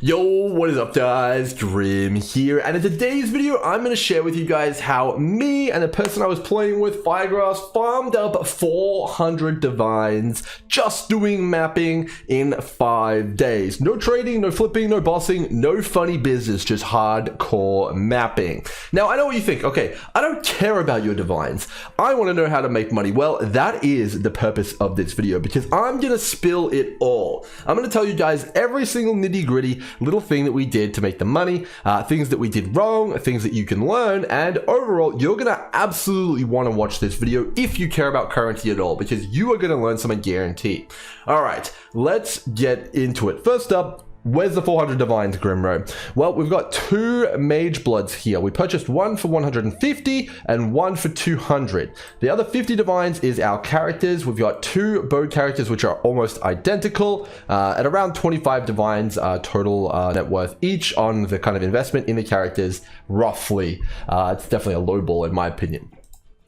Yo, what is up guys, Grim here, and in today's video I'm going to share with you guys how me and the person I was playing with, Fyregrass, farmed up 400 divines just doing mapping in 5 days. No trading, no flipping, no bossing, no funny business, just hardcore mapping. Now I know what you think, okay, I don't care about your divines, I want to know how to make money. Well, that is the purpose of this video, because I'm going to spill it all. I'm going to tell you guys every single nitty gritty little thing that we did to make the money, things that we did wrong, things that you can learn, and overall you're gonna absolutely want to watch this video if you care about currency at all, because you are gonna learn something guaranteed. All right, let's get into it. First up, where's the 400 divines, Grimro? Well, we've got 2 mage bloods here. We purchased one for 150 and one for 200. The other 50 divines is our characters. We've got 2 bow characters which are almost identical at around 25 divines total net worth each on the kind of investment in the characters, roughly. It's definitely a low ball in my opinion.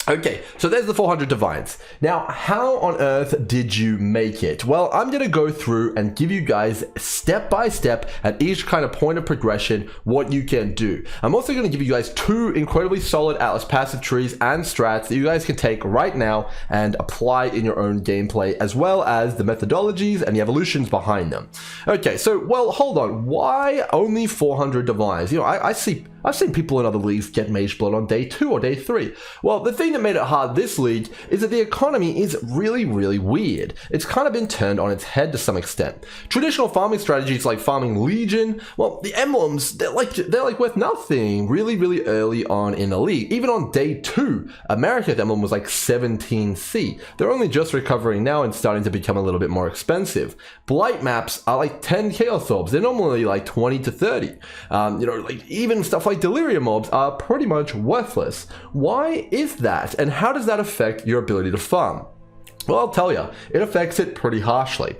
Okay, so there's the 400 divines. Now, how on earth did you make it? Well, I'm going to go through and give you guys step by step at each kind of point of progression what you can do. I'm also going to give you guys 2 incredibly solid Atlas passive trees and strats that you guys can take right now and apply in your own gameplay, as well as the methodologies and the evolutions behind them. Okay, so, well, hold on. Why only 400 divines? You know, I've seen people in other leagues get Mage Blood on day 2 or day 3. Well, the thing that made it hard this league is that the economy is really weird. It's kind of been turned on its head to some extent. Traditional farming strategies like farming Legion, well, the emblems, they're like worth nothing really early on in the league. Even on day 2, America's emblem was like 17C. They're only just recovering now and starting to become a little bit more expensive. Blight maps are like 10 Chaos Orbs. They're normally like 20 to 30. You know, like even stuff like Delirium Orbs are pretty much worthless. Why is that, and how does that affect your ability to farm? Well, I'll tell you, it affects it pretty harshly.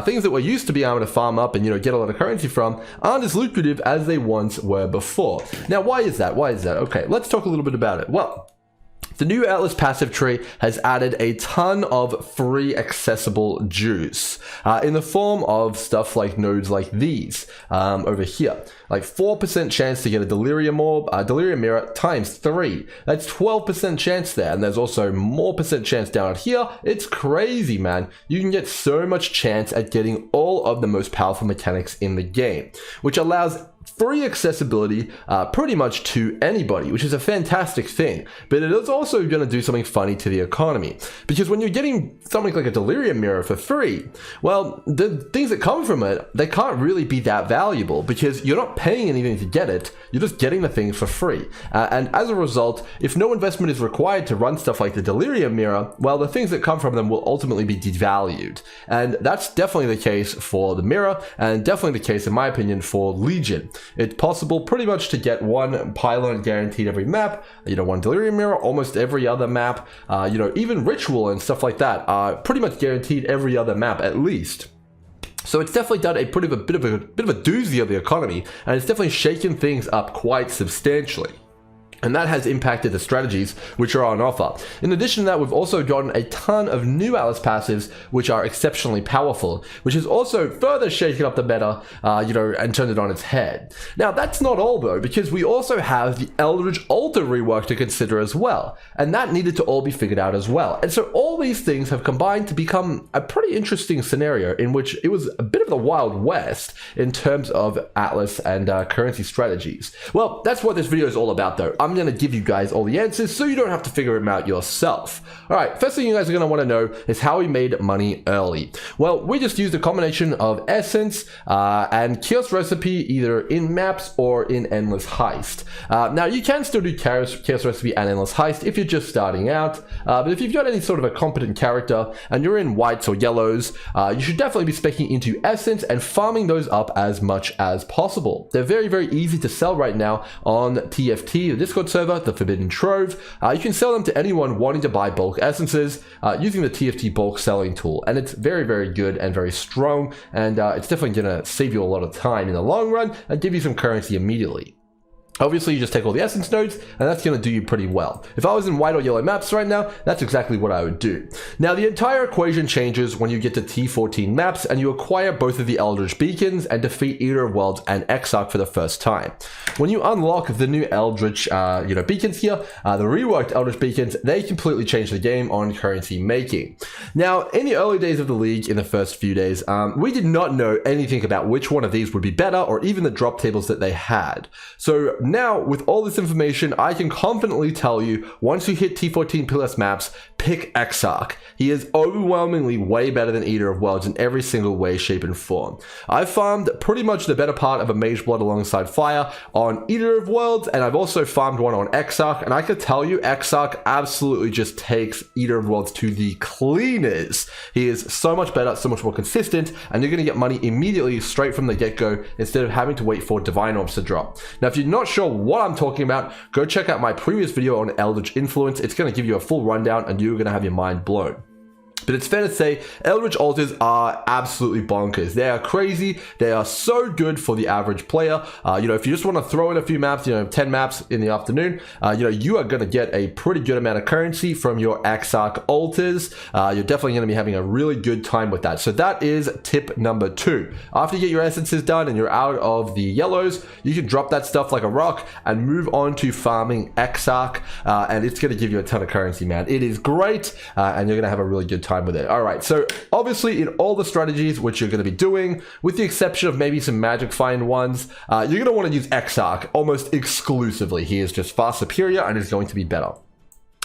Things that we're used to being able to farm up and, you know, get a lot of currency from aren't as lucrative as they once were before. Now, why is that? Okay, let's talk a little bit about it. Well, the new Atlas passive tree has added a ton of free accessible juice in the form of stuff like nodes like these over here. Like 4% chance to get a Delirium Orb, Delirium Mirror times 3. That's 12% chance there, and there's also more percent chance down here. It's crazy, man. You can get so much chance at getting all of the most powerful mechanics in the game, which allows free accessibility pretty much to anybody, which is a fantastic thing. But it is also going to do something funny to the economy, because when you're getting something like a Delirium Mirror for free, well, the things that come from it, they can't really be that valuable, because you're not paying anything to get it, you're just getting the thing for free. And as a result, if no investment is required to run stuff like the Delirium Mirror, well, the things that come from them will ultimately be devalued. And that's definitely the case for the Mirror, and definitely the case, in my opinion, for Legion. It's possible pretty much to get 1 pylon guaranteed every map, you know, 1 Delirium Mirror almost every other map, you know, even Ritual and stuff like that are pretty much guaranteed every other map at least. So it's definitely done a bit of a doozy of the economy, and it's definitely shaken things up quite substantially. And that has impacted the strategies which are on offer. In addition to that, we've also gotten a ton of new Atlas passives which are exceptionally powerful, which has also further shaken up the meta, you know, and turned it on its head. Now, that's not all though, because we also have the Eldritch Altar rework to consider as well, and that needed to all be figured out as well. And so all these things have combined to become a pretty interesting scenario in which it was a bit of the Wild West in terms of Atlas and currency strategies. Well, that's what this video is all about though. I'm going to give you guys all the answers so you don't have to figure them out yourself. Alright, first thing you guys are going to want to know is how we made money early. Well, we just used a combination of Essence and Chaos Recipe either in maps or in Endless Heist. Now, you can still do Chaos Recipe and Endless Heist if you're just starting out, but if you've got any sort of a competent character and you're in whites or yellows, you should definitely be speccing into Essence and farming those up as much as possible. They're very easy to sell right now on TFT, the Discord server, the Forbidden Trove. You can sell them to anyone wanting to buy bulk essences using the TFT bulk selling tool, and it's very good and very strong, and it's definitely going to save you a lot of time in the long run and give you some currency immediately. Obviously, you just take all the essence nodes, and that's going to do you pretty well. If I was in white or yellow maps right now, that's exactly what I would do. Now, the entire equation changes when you get to T14 maps, and you acquire both of the Eldritch Beacons and defeat Eater of Worlds and Exile for the first time. When you unlock the new Eldritch beacons here, the reworked Eldritch Beacons, they completely change the game on currency making. Now, in the early days of the league, in the first few days, we did not know anything about which one of these would be better, or even the drop tables that they had. So now, with all this information, I can confidently tell you, once you hit T14 plus maps, pick Exile. He is overwhelmingly way better than Eater of Worlds in every single way, shape, and form. I've farmed pretty much the better part of a Mage Blood alongside Fire on Eater of Worlds, and I've also farmed one on Exile, and I can tell you, Exile absolutely just takes Eater of Worlds to the cleaners. He is so much better, so much more consistent, and you're going to get money immediately straight from the get-go instead of having to wait for Divine Orbs to drop. Now, if you're not sure what I'm talking about, go check out my previous video on Eldritch Influence. It's going to give you a full rundown, and you're going to have your mind blown. But it's fair to say, Eldritch Altars are absolutely bonkers. They are crazy. They are so good for the average player. If you just want to throw in a few maps, 10 maps in the afternoon, you are going to get a pretty good amount of currency from your Exarch Altars. You're definitely going to be having a really good time with that. So that is tip number 2. After you get your essences done and you're out of the yellows, you can drop that stuff like a rock and move on to farming Exarch, and it's going to give you a ton of currency, man. It is great, and you're going to have a really good time with it. All right, so obviously in all the strategies which you're going to be doing, with the exception of maybe some magic find ones, you're going to want to use Exarch almost exclusively. He is just far superior and is going to be better.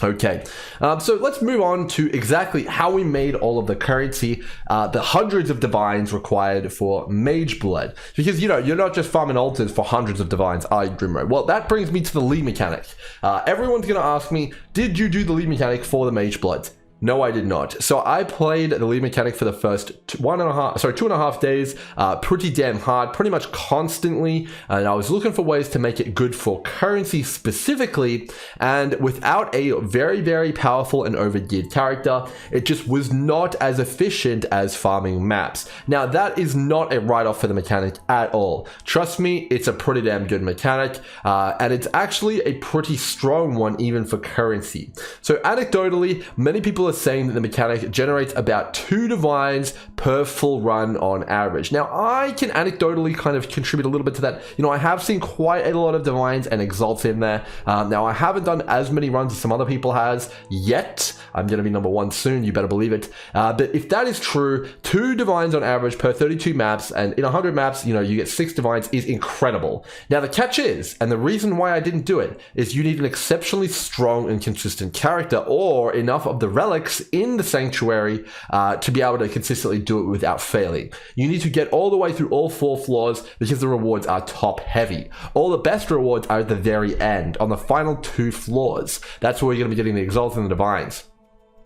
Okay, so let's move on to exactly how we made all of the currency, the hundreds of divines required for Mage Blood. Because, you're not just farming altars for hundreds of divines, are you, Grimro? Well, that brings me to the lead mechanic. Everyone's going to ask me, did you do the lead mechanic for the Mage Blood? No, I did not. So I played the lead mechanic for the first 2.5 days, pretty damn hard, pretty much constantly, and I was looking for ways to make it good for currency specifically, and without a very, very powerful and overgeared character, it just was not as efficient as farming maps. Now, that is not a write-off for the mechanic at all. Trust me, it's a pretty damn good mechanic, and it's actually a pretty strong one even for currency. So anecdotally, many people are saying that the mechanic generates about 2 divines per full run on average. Now, I can anecdotally kind of contribute a little bit to that. I have seen quite a lot of divines and exalts in there. Now, I haven't done as many runs as some other people has yet. I'm going to be number 1 soon, you better believe it. But if that is true, 2 divines on average per 32 maps, and in 100 maps, you get 6 divines is incredible. Now, the catch is, and the reason why I didn't do it, is you need an exceptionally strong and consistent character, or enough of the relics in the sanctuary to be able to consistently do it without failing. You need to get all the way through all 4 floors because the rewards are top heavy. All the best rewards are at the very end, on the final 2 floors. That's where you're going to be getting the exalts and the divines.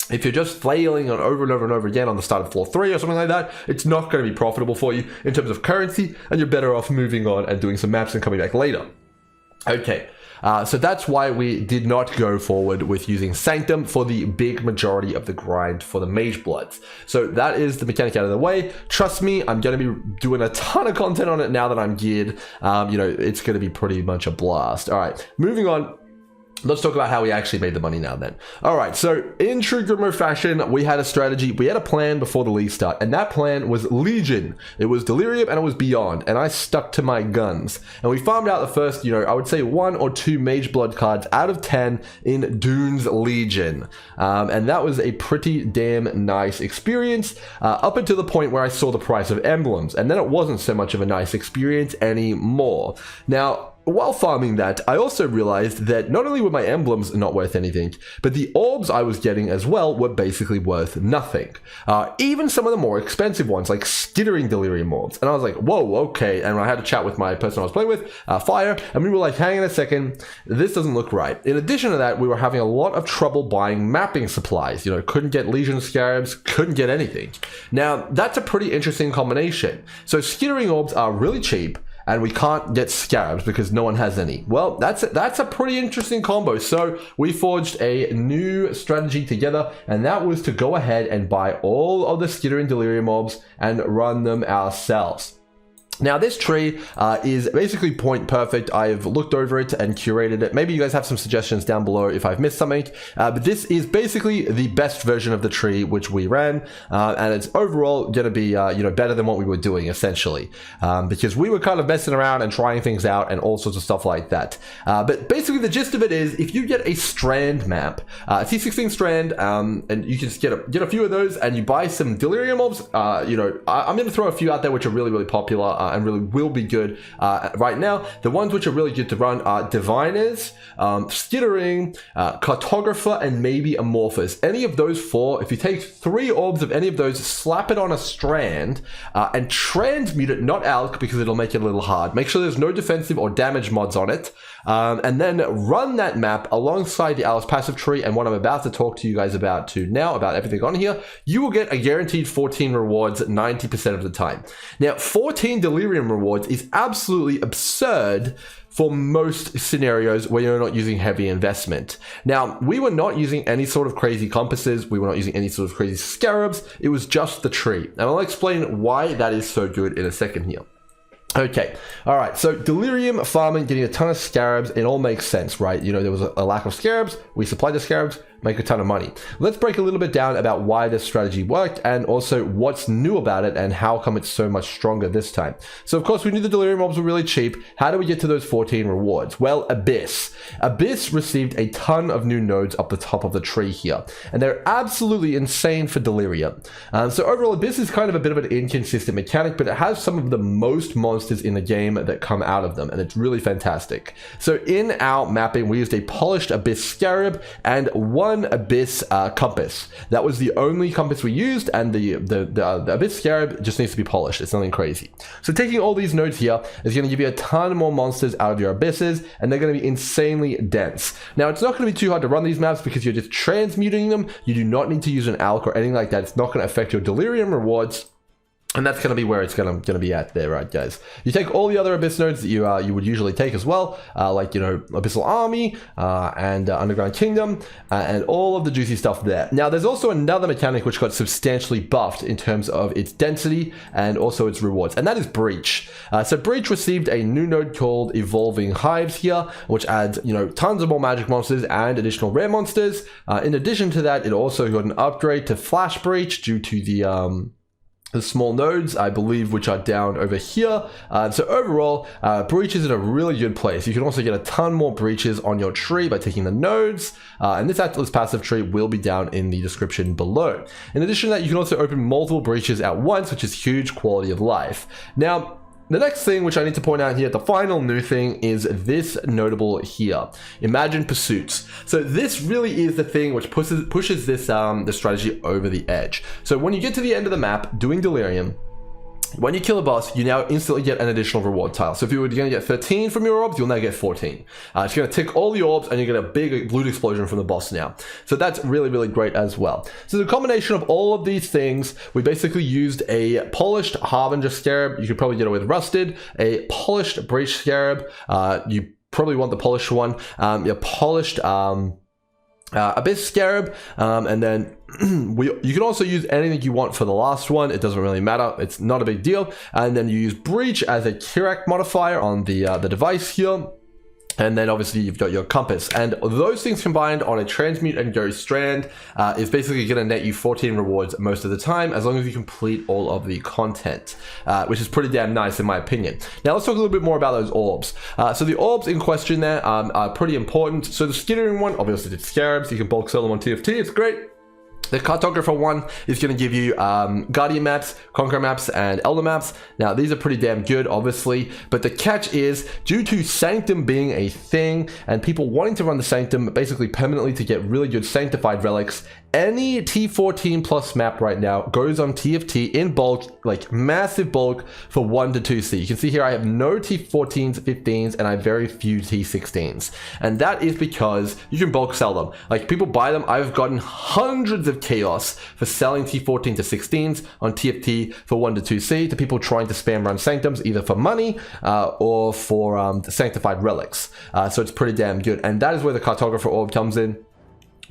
If you're just flailing on over and over and over again on the start of floor 3 or something like that, it's not going to be profitable for you in terms of currency, and you're better off moving on and doing some maps and coming back later. Okay. So that's why we did not go forward with using Sanctum for the big majority of the grind for the Mage Bloods. So that is the mechanic out of the way. Trust me, I'm going to be doing a ton of content on it now that I'm geared. It's going to be pretty much a blast. All right, moving on. Let's talk about how we actually made the money now then. All right, so in true Grimro fashion, we had a strategy, we had a plan before the league start, and that plan was Legion. It was Delirium and it was Beyond, and I stuck to my guns. And we farmed out the first, I would say 1 or 2 Mage Blood cards out of 10 in Dune's Legion. And that was a pretty damn nice experience, up until the point where I saw the price of emblems, and then it wasn't so much of a nice experience anymore. Now, while farming that, I also realized that not only were my emblems not worth anything, but the orbs I was getting as well were basically worth nothing. Even some of the more expensive ones, like skittering delirium orbs. And I was like, whoa, okay. And I had a chat with my person I was playing with, Fire, and we were like, hang on a second, this doesn't look right. In addition to that, we were having a lot of trouble buying mapping supplies. Couldn't get Legion Scarabs, couldn't get anything. Now, that's a pretty interesting combination. So skittering orbs are really cheap, and we can't get scarabs because no one has any. Well, that's a pretty interesting combo. So we forged a new strategy together, and that was to go ahead and buy all of the skittering delirium orbs and run them ourselves. Now, this tree is basically point perfect. I've looked over it and curated it. Maybe you guys have some suggestions down below if I've missed something. But this is basically the best version of the tree which we ran. And it's overall going to be, better than what we were doing, essentially. Because we were kind of messing around and trying things out and all sorts of stuff like that. But basically, the gist of it is, if you get a strand map, a T16 strand, and you can just get a few of those, and you buy some Delirium Orbs, I'm going to throw a few out there which are really, really popular. And really will be good right now. The ones which are really good to run are Diviners, Skittering, Cartographer, and maybe Amorphous. Any of those four, if you take 3 orbs of any of those, slap it on a strand, and transmute it, not alch, because it'll make it a little hard. Make sure there's no defensive or damage mods on it. And then run that map alongside the Alice passive tree and what I'm about to talk to you guys about now, about everything on here. You will get a guaranteed 14 rewards 90% of the time. Now, 14 Delirium rewards is absolutely absurd for most scenarios where you're not using heavy investment. Now, we were not using any sort of crazy compasses. We were not using any sort of crazy scarabs. It was just the tree. And I'll explain why that is so good in a second here. Okay, all right, so Delirium farming, getting a ton of scarabs, it all makes sense, right? There was a lack of scarabs, we supplied the scarabs, make a ton of money. Let's break a little bit down about why this strategy worked and also what's new about it and how come it's so much stronger this time. So of course we knew the Delirium Orbs were really cheap. How do we get to those 14 rewards? Well, Abyss. Abyss received a ton of new nodes up the top of the tree here, and they're absolutely insane for Delirium. So overall, Abyss is kind of a bit of an inconsistent mechanic, but it has some of the most monsters in the game that come out of them, and it's really fantastic. So in our mapping, we used a polished Abyss Scarab and one Abyss compass. That was the only compass we used, and the Abyss Scarab just needs to be polished. It's nothing crazy. So taking all these nodes here is going to give you a ton more monsters out of your abysses, and they're going to be insanely dense. Now, it's not going to be too hard to run these maps because you're just transmuting them. You do not need to use an alch or anything like that. It's not going to affect your Delirium rewards. And that's going to be where it's going to be at there, right, guys? You take all the other Abyss nodes that you would usually take as well, like, Abyssal Army and Underground Kingdom and all of the juicy stuff there. Now, there's also another mechanic which got substantially buffed in terms of its density and also its rewards, and that is Breach. So Breach received a new node called Evolving Hives here, which adds, tons of more magic monsters and additional rare monsters. In addition to that, it also got an upgrade to Flash Breach due to the small nodes, I believe, which are down over here. So overall, Breach is in a really good place. You can also get a ton more breaches on your tree by taking the nodes, and this Atlas passive tree will be down in the description below. In addition to that, you can also open multiple breaches at once, which is huge quality of life. Now, the next thing which I need to point out here, the final new thing, is this notable here. Imagine Pursuits. So this really is the thing which pushes this the strategy over the edge. So when you get to the end of the map doing Delirium, when you kill a boss, you now instantly get an additional reward tile. So if you were going to get 13 from your orbs, you'll now get 14. It's going to tick all the orbs, and you get a big loot explosion from the boss now. So that's really, really great as well. So the combination of all of these things, we basically used a polished Harbinger Scarab. You could probably get it with Rusted. A polished Breach Scarab. You probably want the polished one. Your polished Abyss Scarab, and then you can also use anything you want for the last one. It doesn't really matter. It's not a big deal. And then you use Breach as a Kirak modifier on the device here. And then obviously you've got your compass, and those things combined on a transmute and go strand is basically going to net you 14 rewards most of the time, as long as you complete all of the content, which is pretty damn nice in my opinion. Now let's talk a little bit more about those orbs. So the orbs in question there are pretty important. So the Skittering one, obviously it's scarabs. You can bulk sell them on TFT. It's great. The Cartographer one is going to give you Guardian maps, Conqueror maps, and Elder maps. Now, these are pretty damn good, obviously, but the catch is, due to Sanctum being a thing, and people wanting to run the Sanctum basically permanently to get really good Sanctified relics, any T14 plus map right now goes on TFT in bulk, like massive bulk, for 1 to 2C. You can see here I have no T14s, 15s, and I have very few T16s. And that is because you can bulk sell them. Like, people buy them. I've gotten hundreds of chaos for selling T14 to 16s on TFT for 1 to 2C to people trying to spam run Sanctums, either for money or for the Sanctified relics. So it's pretty damn good. And that is where the Cartographer orb comes in.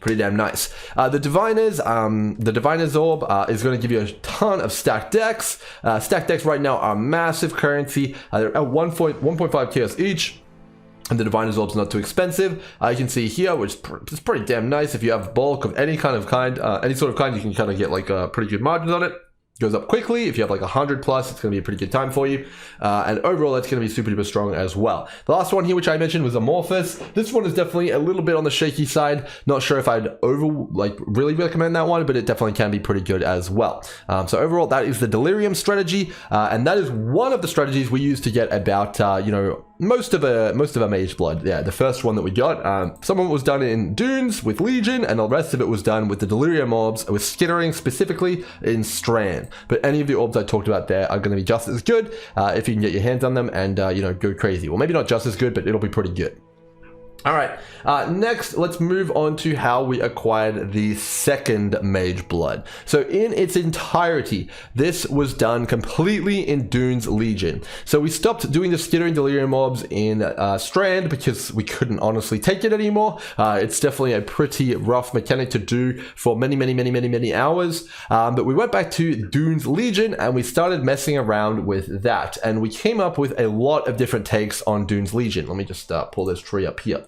Pretty damn nice. The Diviner's Orb is going to give you a ton of stacked decks. Stacked decks right now are massive currency. They're at 1.5 chaos each. And the Divine Orb's not too expensive. You can see here, which is pretty damn nice. If you have bulk of any sort of kind, you can kind of get like a pretty good margins on it. Goes up quickly. If you have like 100 plus, it's going to be a pretty good time for you. And overall, that's going to be super duper strong as well. The last one here, which I mentioned, was Amorphous. This one is definitely a little bit on the shaky side. Not sure if I'd really recommend that one, but it definitely can be pretty good as well. So overall, that is the Delirium strategy, and that is one of the strategies we use to get about most of our Mage Blood. Yeah, the first one that we got. Some of it was done in Dunes with Legion, and the rest of it was done with the Delirium Orbs, with Skittering specifically in Strand. But any of the orbs I talked about there are going to be just as good if you can get your hands on them and go crazy. Well, maybe not just as good, but it'll be pretty good. All right, next let's move on to how we acquired the second Mage Blood. So in its entirety, this was done completely in Dunes Legion. So we stopped doing the Skittering Delirium Orbs in Strand because we couldn't honestly take it anymore. It's definitely a pretty rough mechanic to do for many hours. But we went back to Dunes Legion and we started messing around with that. And we came up with a lot of different takes on Dunes Legion. Let me just pull this tree up here.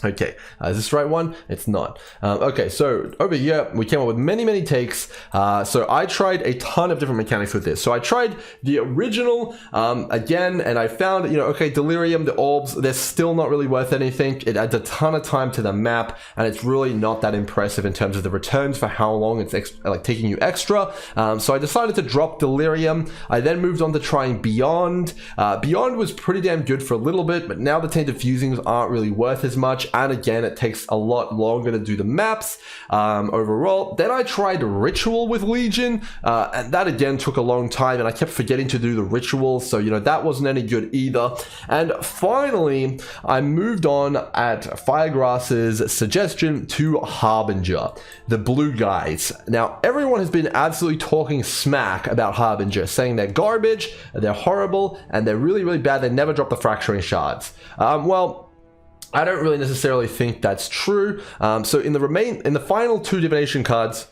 Okay, is this the right one? It's not. Okay, so over here, we came up with many takes. So I tried a ton of different mechanics with this. So I tried the original again, and I found, okay, Delirium, the orbs, they're still not really worth anything. It adds a ton of time to the map, and it's really not that impressive in terms of the returns for how long it's taking you extra. So I decided to drop Delirium. I then moved on to trying Beyond. Beyond was pretty damn good for a little bit, but now the Tainted Fusings aren't really worth as much. And again, it takes a lot longer to do the maps overall. Then I tried Ritual with Legion, and that again took a long time, and I kept forgetting to do the rituals, so that wasn't any good either. And finally, I moved on at Fyregrass's suggestion to Harbinger, the blue guys. Now, everyone has been absolutely talking smack about Harbinger, saying they're garbage, they're horrible, and they're really bad. They never drop the fracturing shards. Well, I don't really necessarily think that's true. So in the final two divination cards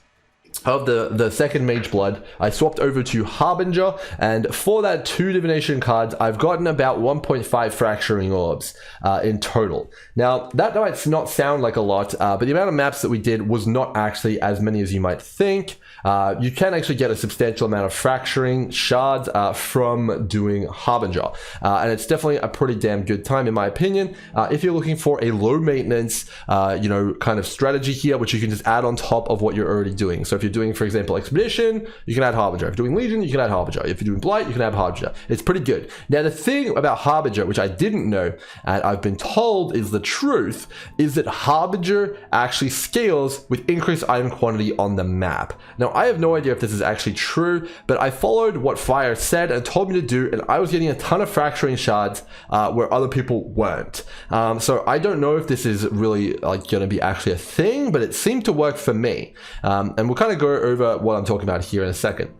of the second Mage Blood, I swapped over to Harbinger, and for that 2 divination cards, I've gotten about 1.5 fracturing orbs in total. Now, that might not sound like a lot, but the amount of maps that we did was not actually as many as you might think. You can actually get a substantial amount of fracturing shards from doing Harbinger, and it's definitely a pretty damn good time in my opinion if you're looking for a low maintenance kind of strategy here, which you can just add on top of what you're already doing. So if you're doing, for example, Expedition, you can add Harbinger. If you're doing Legion, you can add Harbinger. If you're doing Blight, you can add Harbinger. It's pretty good. Now, the thing about Harbinger, which I didn't know, and I've been told is the truth, is that Harbinger actually scales with increased item quantity on the map. Now, I have no idea if this is actually true, but I followed what Fire said and told me to do, and I was getting a ton of fracturing shards where other people weren't. So I don't know if this is really going to be actually a thing, but it seemed to work for me. And we'll kind of go over what I'm talking about here in a second.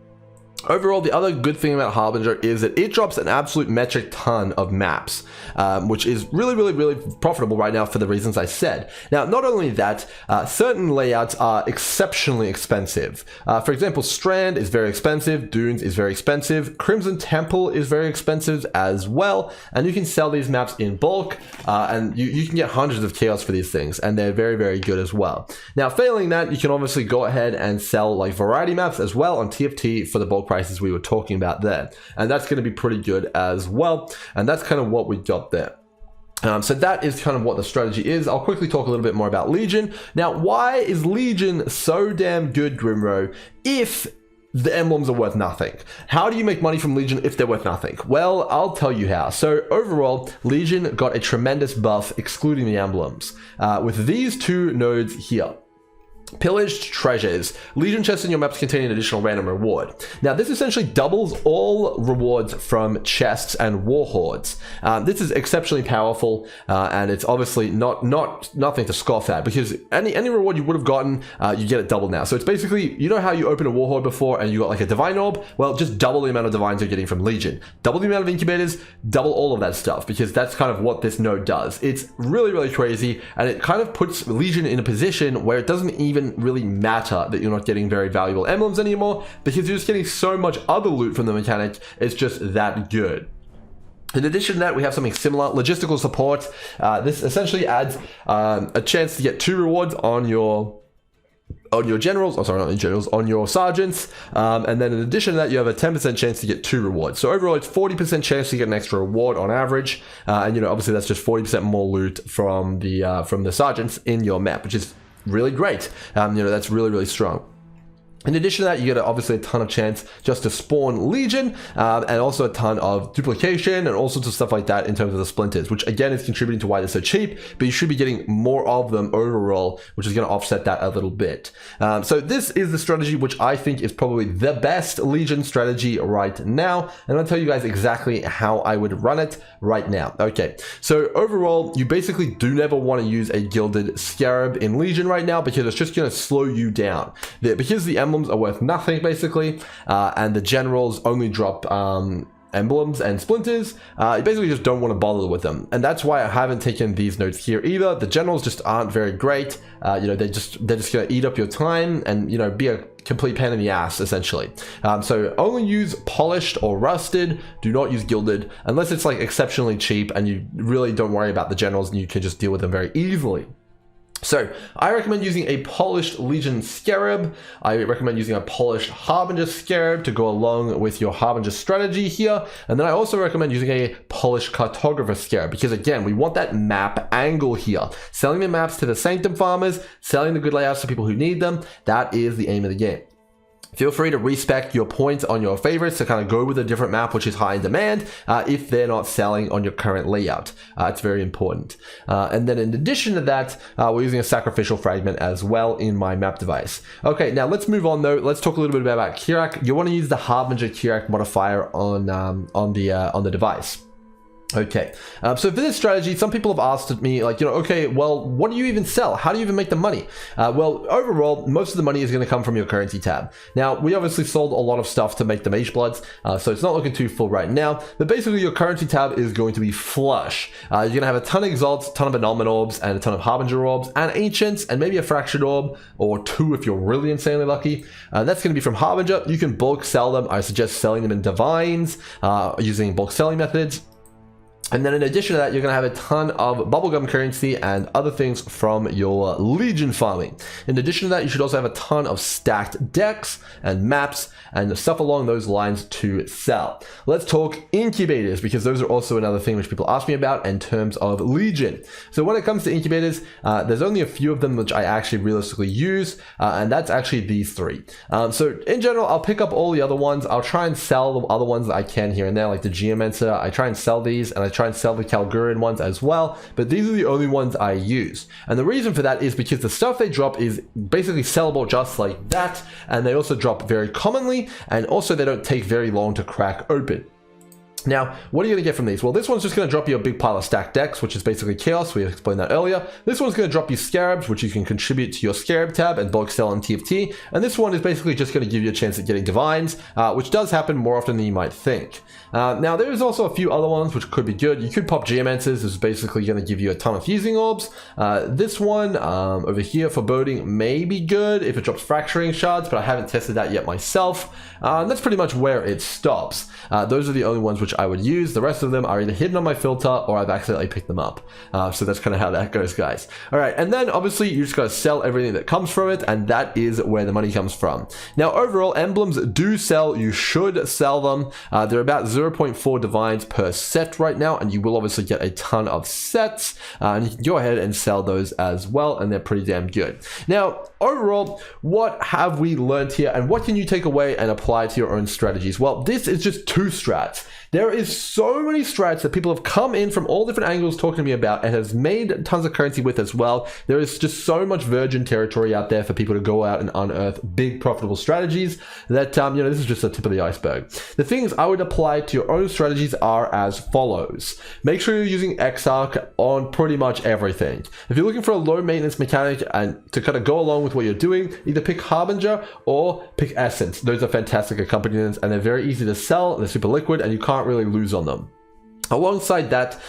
Overall, the other good thing about Harbinger is that it drops an absolute metric ton of maps, which is really profitable right now for the reasons I said. Now, not only that, certain layouts are exceptionally expensive. For example, Strand is very expensive, Dunes is very expensive, Crimson Temple is very expensive as well, and you can sell these maps in bulk, and you can get hundreds of chaos for these things, and they're very good as well. Now, failing that, you can obviously go ahead and sell variety maps as well on TFT for the bulk prices we were talking about there, and that's going to be pretty good as well, and that's kind of what we got there. So that is kind of what the strategy is. I'll quickly talk a little bit more about Legion. Now, why is Legion so damn good, Grimro, if the emblems are worth nothing? How do you make money from Legion if they're worth nothing? Well, I'll tell you how. So overall, Legion got a tremendous buff excluding the emblems with these 2 nodes here. Pillaged treasures. Legion chests in your maps contain an additional random reward. Now, this essentially doubles all rewards from chests and warhordes. This is exceptionally powerful, and it's obviously nothing to scoff at, because any reward you would have gotten, you get it doubled now. So it's basically, you know how you open a warhorde before and you got like a divine orb? Well, just double the amount of divines you're getting from Legion. Double the amount of incubators, double all of that stuff, because that's kind of what this node does. It's really, really crazy, and it kind of puts Legion in a position where it doesn't even really matter that you're not getting very valuable emblems anymore, because you're just getting so much other loot from the mechanic. It's just that good. In addition to that, we have something similar, logistical support. This essentially adds a chance to get 2 rewards on your generals, on your sergeants, and then in addition to that, you have a 10% chance to get 2 rewards. So overall, it's 40% chance to get an extra reward on average, and obviously that's just 40% more loot from the sergeants in your map, which is really great. That's really, really strong. In addition to that, you get obviously a ton of chance just to spawn Legion, and also a ton of duplication and all sorts of stuff like that in terms of the splinters, which again is contributing to why they're so cheap, but you should be getting more of them overall, which is going to offset that a little bit. So this is the strategy which I think is probably the best Legion strategy right now, and I'll tell you guys exactly how I would run it right now. Okay, so overall, you basically do never want to use a gilded scarab in Legion right now, because it's just going to slow you down. Because the emblems are worth nothing basically, and the generals only drop emblems and splinters, you basically just don't want to bother with them, and that's why I haven't taken these notes here either. The generals just aren't very great. They're just gonna eat up your time and be a complete pain in the ass essentially. So only use polished or rusted. Do not use gilded unless it's like exceptionally cheap and you really don't worry about the generals and you can just deal with them very easily. So I recommend using a polished Legion Scarab. I recommend using a polished Harbinger Scarab to go along with your Harbinger strategy here. And then I also recommend using a polished Cartographer Scarab, because again, we want that map angle here. Selling the maps to the Sanctum farmers, selling the good layouts to people who need them. That is the aim of the game. Feel free to respec your points on your favorites to kind of go with a different map which is high in demand if they're not selling on your current layout. It's very important. And then in addition to that, we're using a sacrificial fragment as well in my map device. Okay, now let's move on though. Let's talk a little bit about Kirak. You want to use the Harbinger Kirak modifier on the device. Okay, so for this strategy, some people have asked me, like, okay, well, what do you even sell? How do you even make the money? Well, overall, most of the money is going to come from your currency tab. Now, we obviously sold a lot of stuff to make the Mage Bloods, so it's not looking too full right now, but basically your currency tab is going to be flush. You're going to have a ton of Exalts, a ton of Anomalous Orbs, and a ton of Harbinger Orbs, and Ancients, and maybe a Fractured Orb, or 2 if you're really insanely lucky. That's going to be from Harbinger. You can bulk sell them. I suggest selling them in Divines, using bulk selling methods. And then in addition to that, you're going to have a ton of bubblegum currency and other things from your Legion farming. In addition to that, you should also have a ton of stacked decks and maps and stuff along those lines to sell. Let's talk incubators, because those are also another thing which people ask me about in terms of Legion. So when it comes to incubators, there's only a few of them which I actually realistically use, and that's actually these 3. So in general, I'll pick up all the other ones. I'll try and sell the other ones that I can here and there, like the Geomancer. I try and sell these, and I try and sell the Kalgurian ones as well, but these are the only ones I use. And the reason for that is because the stuff they drop is basically sellable just like that, and they also drop very commonly, and also they don't take very long to crack open. Now, what are you going to get from these? Well, this one's just going to drop you a big pile of stacked decks, which is basically chaos. We explained that earlier. This one's going to drop you scarabs, which you can contribute to your scarab tab and bulk sell on TFT. And this one is basically just going to give you a chance at getting divines, which does happen more often than you might think. Now, there's also a few other ones which could be good. You could pop Geomancers. This is basically going to give you a ton of fusing orbs. This one over here, Foreboding, may be good if it drops fracturing shards, but I haven't tested that yet myself. And that's pretty much where it stops. Those are the only ones which I would use. The rest of them are either hidden on my filter or I've accidentally picked them up. So that's kind of how that goes, guys. All right, and then obviously you just got to sell everything that comes from it, and that is where the money comes from. Now, overall, emblems do sell. You should sell them. They're about 0.4 divines per set right now, and you will obviously get a ton of sets, and you can go ahead and sell those as well, and they're pretty damn good. Now, overall, what have we learned here, and what can you take away and apply to your own strategies? Well, this is just 2 strats. There is so many strats that people have come in from all different angles talking to me about and has made tons of currency with as well. There is just so much virgin territory out there for people to go out and unearth big profitable strategies that, this is just the tip of the iceberg. The things I would apply to your own strategies are as follows. Make sure you're using Exile on pretty much everything. If you're looking for a low maintenance mechanic and to kind of go along with what you're doing, either pick Harbinger or pick Essence. Those are fantastic accompaniments and they're very easy to sell, they're super liquid, and you can't really lose on them. Alongside that,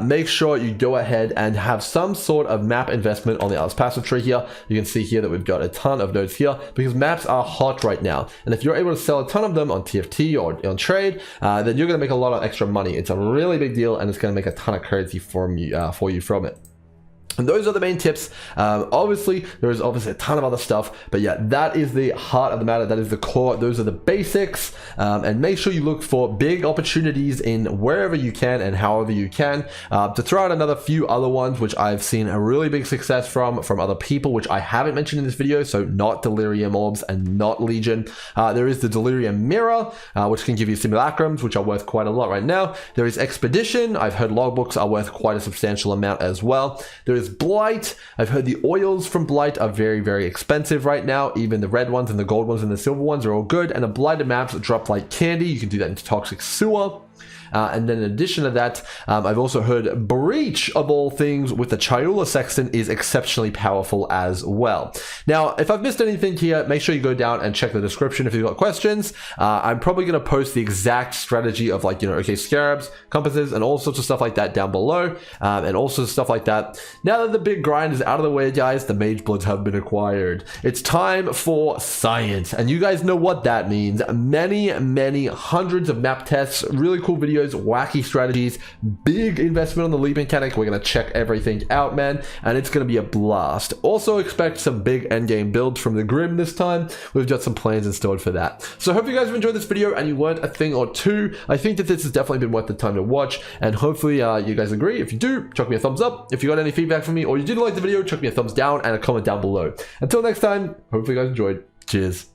make sure you go ahead and have some sort of map investment on the Alice passive tree here. You can see here that we've got a ton of nodes here because maps are hot right now. And if you're able to sell a ton of them on TFT or on trade, then you're going to make a lot of extra money. It's a really big deal and it's going to make a ton of currency for you from it. And those are the main tips. Obviously, there's a ton of other stuff, but yeah, that is the heart of the matter. That is the core. Those are the basics. And make sure you look for big opportunities in wherever you can and however you can. To throw out another few other ones, which I've seen a really big success from other people, which I haven't mentioned in this video, so not Delirium Orbs and not Legion. There is the Delirium Mirror, which can give you simulacrums, which are worth quite a lot right now. There is Expedition. I've heard logbooks are worth quite a substantial amount as well. There is Blight. I've heard the oils from Blight are very, very expensive right now. Even the red ones and the gold ones and the silver ones are all good. And the blighted maps drop like candy. You can do that into Toxic Sewer. And then in addition to that, I've also heard Breach, of all things, with the Chayula Sexton is exceptionally powerful as well. Now, if I've missed anything here, make sure you go down and check the description if you've got questions. I'm probably going to post the exact strategy of scarabs, compasses, and all sorts of stuff like that down below, and all sorts of stuff like that. Now that the big grind is out of the way, guys, the Mage Bloods have been acquired. It's time for science, and you guys know what that means. Many hundreds of map tests, really cool videos, wacky strategies, big investment on the lead mechanic. We're going to check everything out, man, and it's going to be a blast. Also expect some big endgame builds from the Grim this time. We've got some plans installed for that. So I hope you guys have enjoyed this video and you learned a thing or two. I think that this has definitely been worth the time to watch, and hopefully you guys agree. If you do, chuck me a thumbs up. If you got any feedback from me or you did like the video, chuck me a thumbs down and a comment down below. Until next time, hopefully you guys enjoyed. Cheers.